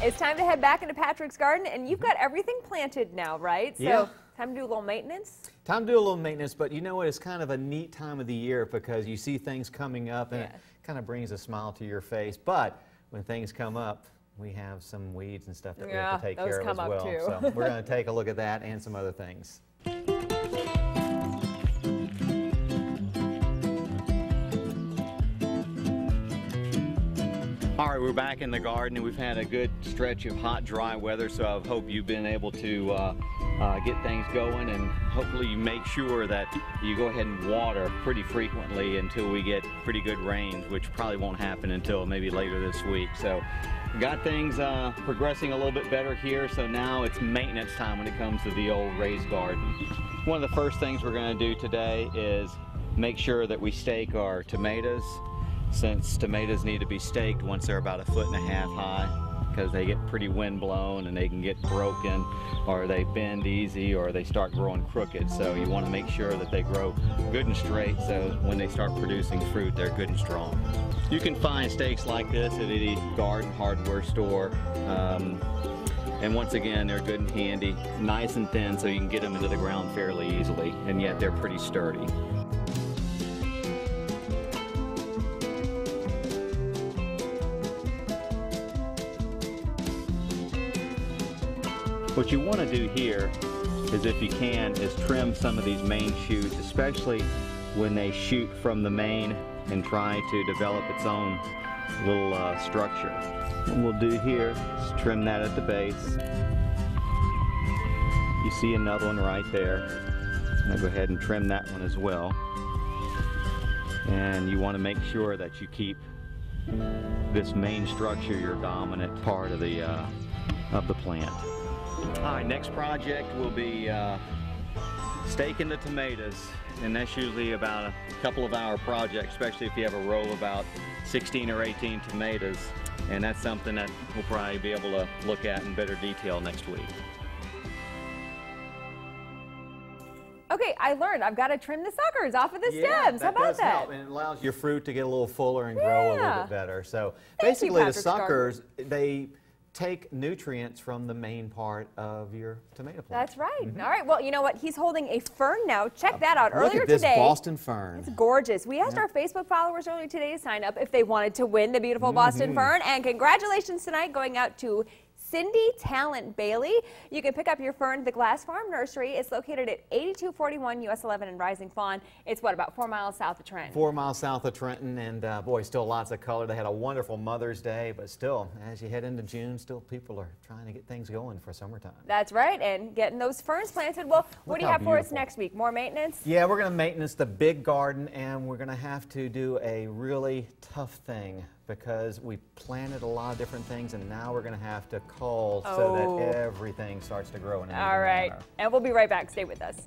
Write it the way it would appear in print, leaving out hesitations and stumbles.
It's time to head back into Patrick's garden, and you've got everything planted now, right? Yeah. So time to do a little maintenance? Time to do a little maintenance, but you know what? It's kind of a neat time of the year because you see things coming up and it kind of brings a smile to your face. But when things come up, we have some weeds and stuff that we have to take care of as well. Too. So we're going to take a look at that and some other things. All right, we're back in the garden and we've had a good stretch of hot, dry weather, so I hope you've been able to get things going, and hopefully you make sure that you go ahead and water pretty frequently until we get pretty good rains, which probably won't happen until maybe later this week. So got things progressing a little bit better here, so now it's maintenance time when it comes to the old raised garden. One of the first things we're going to do today is make sure that we stake our tomatoes, since tomatoes need to be staked once they're about 1.5 feet high, because they get pretty wind blown and they can get broken, or they bend easy, or they start growing crooked. So you want to make sure that they grow good and straight, so when they start producing fruit, they're good and strong. You can find stakes like this at any garden hardware store. And once again, they're good and handy, nice and thin, so you can get them into the ground fairly easily, and yet they're pretty sturdy. What you want to do here is, if you can, is trim some of these main shoots, especially when they shoot from the main and try to develop its own little structure. What we'll do here is trim that at the base. You see another one right there. I'll go ahead and trim that one as well. And you want to make sure that you keep this main structure your dominant part of the plant. All right, next project will be staking the tomatoes, and that's usually about a couple of hour project, especially if you have a row of about 16 or 18 tomatoes, and that's something that we'll probably be able to look at in better detail next week. Okay, I learned I've got to trim the suckers off of the stems. How about that? Help, and it allows your fruit to get a little fuller and grow a little bit better. So basically, the suckers, they take nutrients from the main part of your tomato plant. That's right. All right, well, you know what? He's holding a fern now. Check that out. Earlier Look at this today, Boston fern. It's gorgeous. We asked our Facebook followers earlier today to sign up if they wanted to win the beautiful Boston fern, and congratulations tonight going out to Cindy Talent Bailey. You can pick up your fern at the Glass Farm Nursery. It's located at 8241 US 11 in Rising Fawn. It's what, about 4 miles south of Trenton? 4 miles south of Trenton, and boy, still lots of color. They had a wonderful Mother's Day, but still, as you head into June, still people are trying to get things going for summertime. That's right, and getting those ferns planted. Well, what do you have for us next week? More maintenance? Yeah, we're going to maintenance the big garden, and we're going to have to do a really tough thing, because we planted a lot of different things, and now we're going to have to cull so that everything starts to grow in a All right, manner. and we'll be right back. Stay with us.